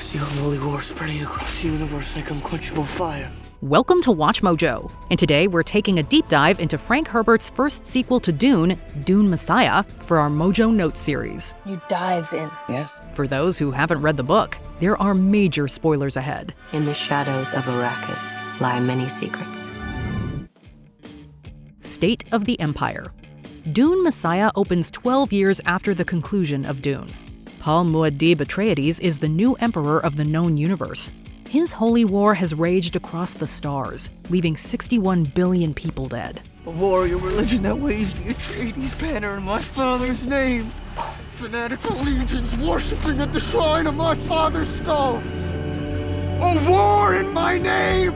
see a holy war spreading across the universe like unquenchable fire. Welcome to Watch Mojo, and today we're taking a deep dive into Frank Herbert's first sequel to Dune, Dune Messiah, for our MojoNotes series. You dive in. Yes? For those who haven't read the book, there are major spoilers ahead. In the shadows of Arrakis lie many secrets. State of the Empire. Dune Messiah opens 12 years after the conclusion of Dune. Paul Muad'Dib Atreides is the new emperor of the known universe. His holy war has raged across the stars, leaving 61 billion people dead. A warrior religion that waves the Atreides banner in my father's name. Fanatical legions worshipping at the shrine of my father's skull. A war in my name!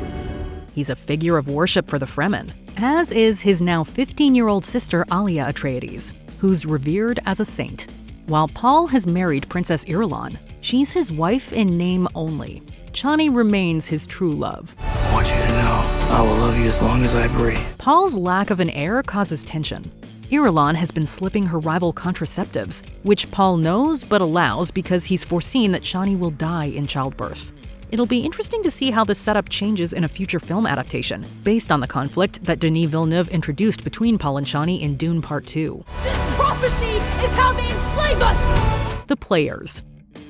He's a figure of worship for the Fremen, as is his now 15-year-old sister Alia Atreides, who's revered as a saint. While Paul has married Princess Irulan, she's his wife in name only. Chani remains his true love. I want you to know, I will love you as long as I breathe. Paul's lack of an heir causes tension. Irulan has been slipping her rival contraceptives, which Paul knows but allows because he's foreseen that Chani will die in childbirth. It'll be interesting to see how this setup changes in a future film adaptation, based on the conflict that Denis Villeneuve introduced between Paul and Chani in Dune Part 2. This prophecy is how they enslave us! The players.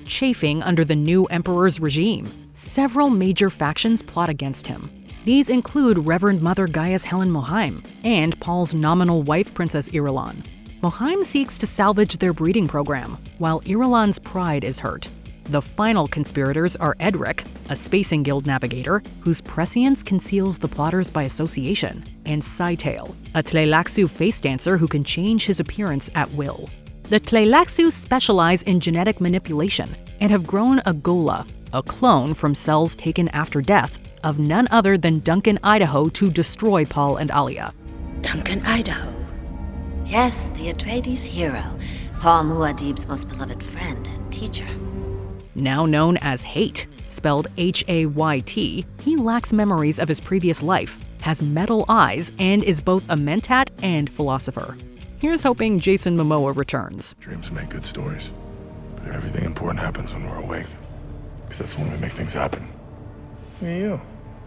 Chafing under the new emperor's regime, several major factions plot against him. These include Reverend Mother Gaius Helen Mohiam and Paul's nominal wife, Princess Irulan. Mohiam seeks to salvage their breeding program, while Irulan's pride is hurt. The final conspirators are Edric, a Spacing Guild navigator, whose prescience conceals the plotters by association, and Scytale, a Tleilaxu face dancer who can change his appearance at will. The Tleilaxu specialize in genetic manipulation and have grown a Gola, a clone from cells taken after death of none other than Duncan Idaho to destroy Paul and Alia. Duncan Idaho. Yes, the Atreides hero, Paul Muad'Dib's most beloved friend and teacher. Now known as Hayt, spelled H-A-Y-T, he lacks memories of his previous life, has metal eyes, and is both a mentat and philosopher. Here's hoping Jason Momoa returns. Dreams make good stories, but everything important happens when we're awake. Because that's when we make things happen. Look at you.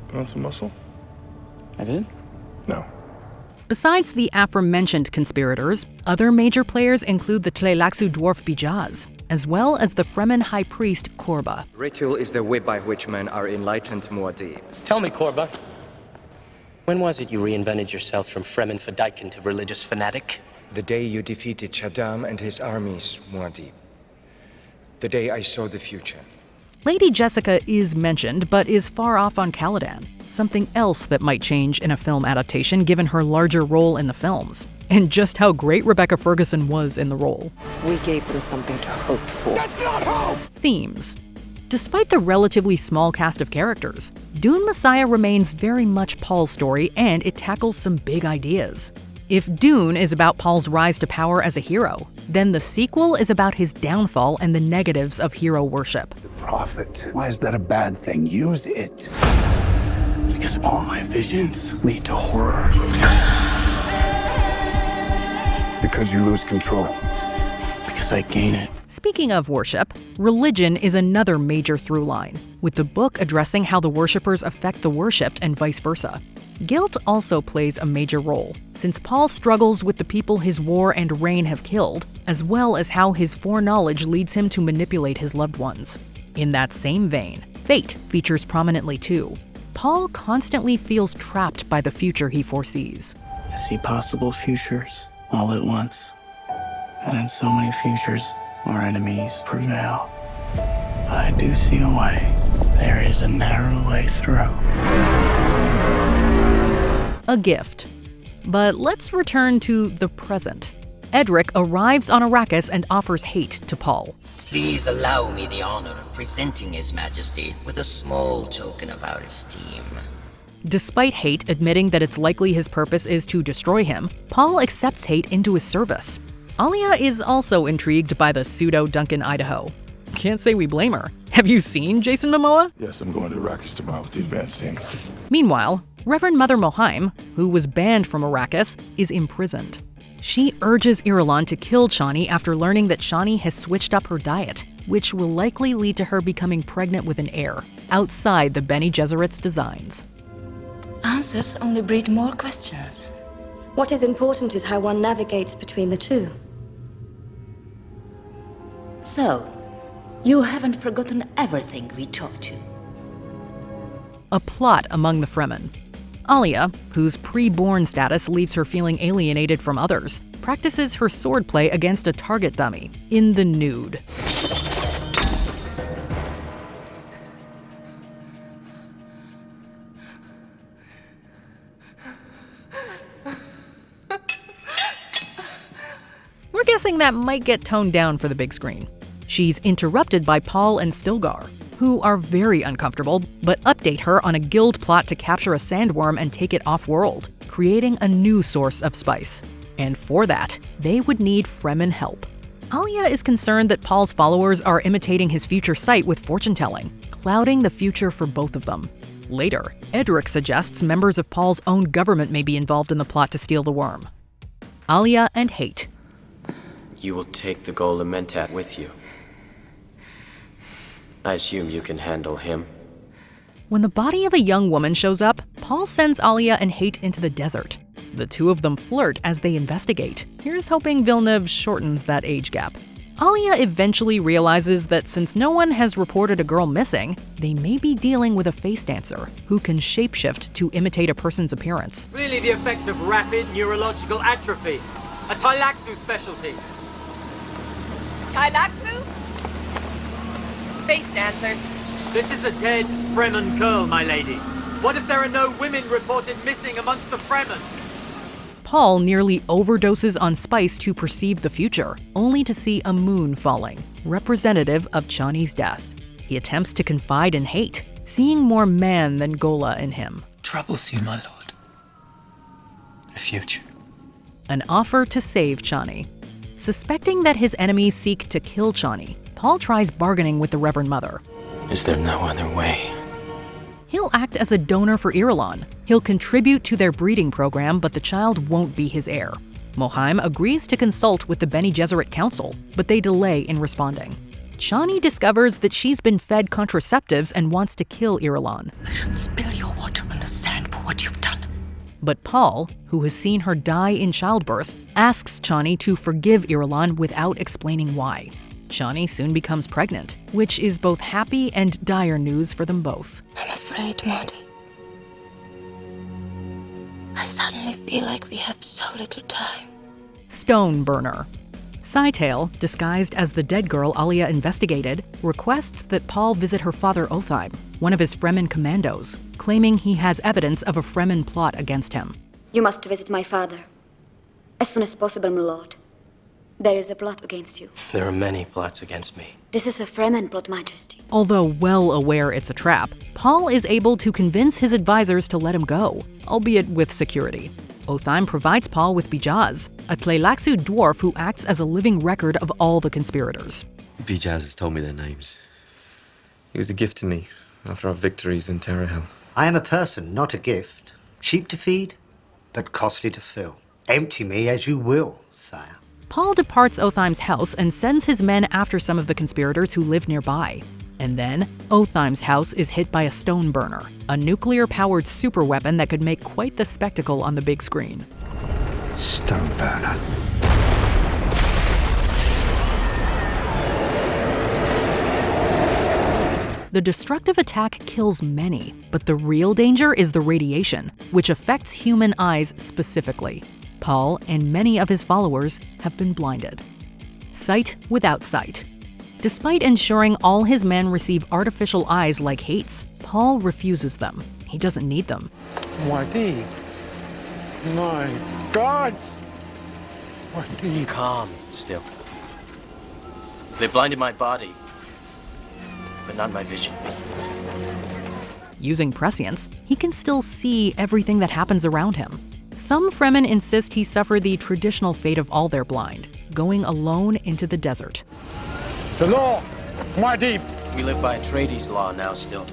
Put on some muscle? I did? No. Besides the aforementioned conspirators, other major players include the Tleilaxu dwarf Bijaz, as well as the Fremen high priest Korba. Ritual is the way by which men are enlightened Muad'Dib. Tell me, Korba, when was it you reinvented yourself from Fremen Fedaykin to religious fanatic? The day you defeated Shaddam and his armies, Muad'Dib. The day I saw the future. Lady Jessica is mentioned, but is far off on Caladan, something else that might change in a film adaptation given her larger role in the films, and just how great Rebecca Ferguson was in the role. We gave them something to hope for. That's not hope! Themes. Despite the relatively small cast of characters, Dune Messiah remains very much Paul's story, and it tackles some big ideas. If Dune is about Paul's rise to power as a hero, then the sequel is about his downfall and the negatives of hero worship. The prophet. Why is that a bad thing? Use it. Because all my visions lead to horror. Because you lose control. Because I gain it. Speaking of worship, religion is another major through line, with the book addressing how the worshippers affect the worshipped and vice versa. Guilt also plays a major role, since Paul struggles with the people his war and reign have killed, as well as how his foreknowledge leads him to manipulate his loved ones. In that same vein, fate features prominently too. Paul constantly feels trapped by the future he foresees. I see possible futures all at once. And in so many futures, our enemies prevail. But I do see a way. There is a narrow way through. A gift. But let's return to the present. Edric arrives on Arrakis and offers Hayt to Paul. Please allow me the honor of presenting His Majesty with a small token of our esteem. Despite Hayt admitting that it's likely his purpose is to destroy him, Paul accepts Hayt into his service. Alia is also intrigued by the pseudo-Duncan Idaho. Can't say we blame her. Have you seen Jason Momoa? Yes, I'm going to Arrakis tomorrow with the advance team. Meanwhile, Reverend Mother Mohiam, who was banned from Arrakis, is imprisoned. She urges Irulan to kill Chani after learning that Chani has switched up her diet, which will likely lead to her becoming pregnant with an heir, outside the Bene Gesserit's designs. Answers only breed more questions. What is important is how one navigates between the two. So, you haven't forgotten everything we taught you. A plot among the Fremen. Alia, whose pre-born status leaves her feeling alienated from others, practices her swordplay against a target dummy in the nude. We're guessing that might get toned down for the big screen. She's interrupted by Paul and Stilgar, who are very uncomfortable, but update her on a guild plot to capture a sandworm and take it off-world, creating a new source of spice. And for that, they would need Fremen help. Alia is concerned that Paul's followers are imitating his future sight with fortune-telling, clouding the future for both of them. Later, Edric suggests members of Paul's own government may be involved in the plot to steal the worm. Alia and Hate. You will take the Golem Mentat with you. I assume you can handle him. When the body of a young woman shows up, Paul sends Alia and Hate into the desert. The two of them flirt as they investigate. Here's hoping Villeneuve shortens that age gap. Alia eventually realizes that since no one has reported a girl missing, they may be dealing with a face dancer who can shapeshift to imitate a person's appearance. Really the effect of rapid neurological atrophy. A Tailaxu specialty. Tailaxu? Face dancers. This is a dead Fremen girl, my lady. What if there are no women reported missing amongst the Fremen? Paul nearly overdoses on spice to perceive the future, only to see a moon falling, representative of Chani's death. He attempts to confide in Hate, seeing more man than Gola in him. Troubles you, my lord. The future. An offer to save Chani. Suspecting that his enemies seek to kill Chani, Paul tries bargaining with the Reverend Mother. Is there no other way? He'll act as a donor for Irulan. He'll contribute to their breeding program, but the child won't be his heir. Mohaim agrees to consult with the Bene Gesserit Council, but they delay in responding. Chani discovers that she's been fed contraceptives and wants to kill Irulan. I should spill your water on the sand for what you've done. But Paul, who has seen her die in childbirth, asks Chani to forgive Irulan without explaining why. Chani soon becomes pregnant, which is both happy and dire news for them both. I'm afraid, Marty. I suddenly feel like we have so little time. Stoneburner. Scytale, disguised as the dead girl Alia investigated, requests that Paul visit her father Otheim, one of his Fremen commandos, claiming he has evidence of a Fremen plot against him. You must visit my father. As soon as possible, my lord. There is a plot against you. There are many plots against me. This is a Fremen plot, Majesty. Although well aware it's a trap, Paul is able to convince his advisors to let him go, albeit with security. Otheim provides Paul with Bijaz, a Tleilaxu dwarf who acts as a living record of all the conspirators. Bijaz has told me their names. He was a gift to me after our victories in Terrahel. I am a person, not a gift. Cheap to feed, but costly to fill. Empty me as you will, sire. Paul departs Otheim's house and sends his men after some of the conspirators who live nearby. And then, Otheim's house is hit by a Stoneburner, a nuclear-powered superweapon that could make quite the spectacle on the big screen. Stoneburner. The destructive attack kills many, but the real danger is the radiation, which affects human eyes specifically. Paul and many of his followers have been blinded. Sight without sight. Despite ensuring all his men receive artificial eyes like Hate's, Paul refuses them. He doesn't need them. Muad'Dib. My gods! Muad'Dib. Calm, still. They blinded my body, but not my vision. Using prescience, he can still see everything that happens around him. Some Fremen insist he suffer the traditional fate of all their blind, going alone into the desert. The law! Muad'Dib! We live by Atreides law now still.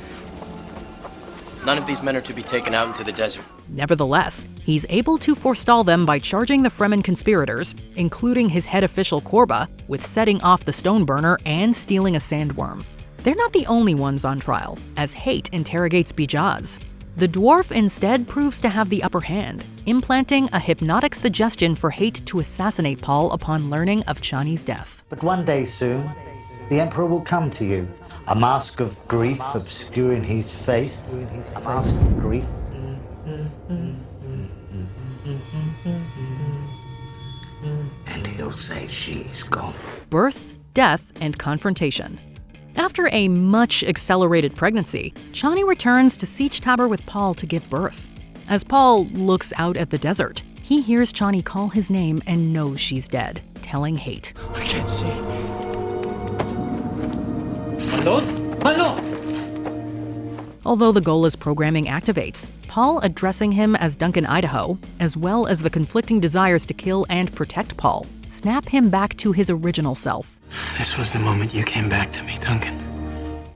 None of these men are to be taken out into the desert. Nevertheless, he's able to forestall them by charging the Fremen conspirators, including his head official Korba, with setting off the Stoneburner and stealing a sandworm. They're not the only ones on trial, as Hate interrogates Bijaz. The dwarf instead proves to have the upper hand, implanting a hypnotic suggestion for Hate to assassinate Paul upon learning of Chani's death. But one day soon, the Emperor will come to you. A mask of grief obscuring his face. A mask of grief. And he'll say she's gone. Birth, death, and confrontation. After a much accelerated pregnancy, Chani returns to Siege Tabor with Paul to give birth. As Paul looks out at the desert, he hears Chani call his name and knows she's dead, telling Hate. I can't see. My lord? My lord! Although the Gola's programming activates, Paul addressing him as Duncan Idaho, as well as the conflicting desires to kill and protect Paul, snap him back to his original self. This was the moment you came back to me, Duncan.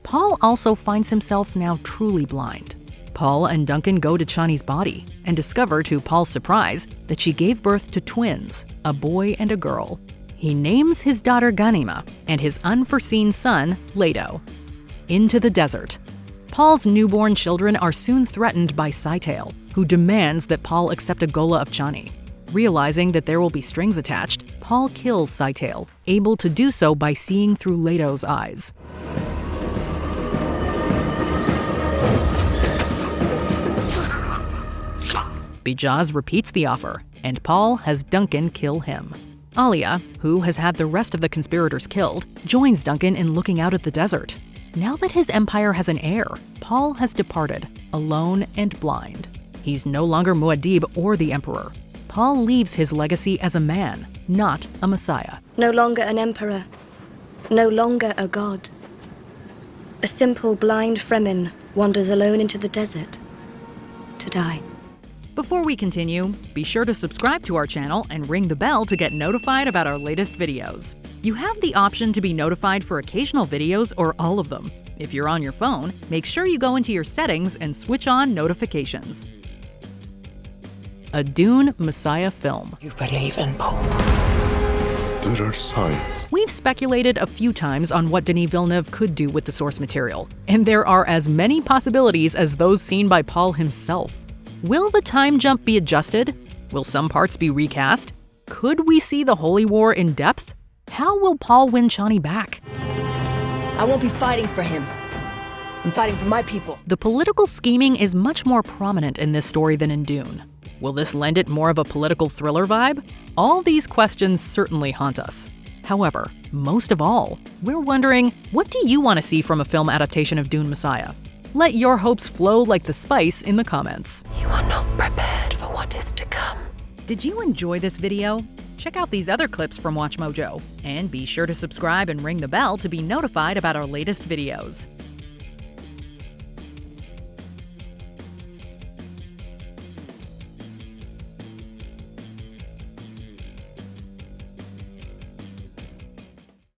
Paul also finds himself now truly blind. Paul and Duncan go to Chani's body and discover, to Paul's surprise, that she gave birth to twins, a boy and a girl. He names his daughter Ganima and his unforeseen son Leto. Into the desert. Paul's newborn children are soon threatened by Scytale, who demands that Paul accept a Gola of Chani. Realizing that there will be strings attached, Paul kills Scytale, able to do so by seeing through Leto's eyes. Bijaz repeats the offer, and Paul has Duncan kill him. Alia, who has had the rest of the conspirators killed, joins Duncan in looking out at the desert. Now that his empire has an heir, Paul has departed, alone and blind. He's no longer Muad'Dib or the Emperor. Paul leaves his legacy as a man, not a messiah. No longer an emperor, no longer a god. A simple blind Fremen wanders alone into the desert to die. Before we continue, be sure to subscribe to our channel and ring the bell to get notified about our latest videos. You have the option to be notified for occasional videos or all of them. If you're on your phone, make sure you go into your settings and switch on notifications. A Dune Messiah film. You believe in Paul? There are signs. We've speculated a few times on what Denis Villeneuve could do with the source material, and there are as many possibilities as those seen by Paul himself. Will the time jump be adjusted? Will some parts be recast? Could we see the Holy War in depth? How will Paul win Chani back? I won't be fighting for him. I'm fighting for my people. The political scheming is much more prominent in this story than in Dune. Will this lend it more of a political thriller vibe? All these questions certainly haunt us. However, most of all, we're wondering, what do you want to see from a film adaptation of Dune Messiah? Let your hopes flow like the spice in the comments. You are not prepared for what is to come. Did you enjoy this video? Check out these other clips from WatchMojo, and be sure to subscribe and ring the bell to be notified about our latest videos.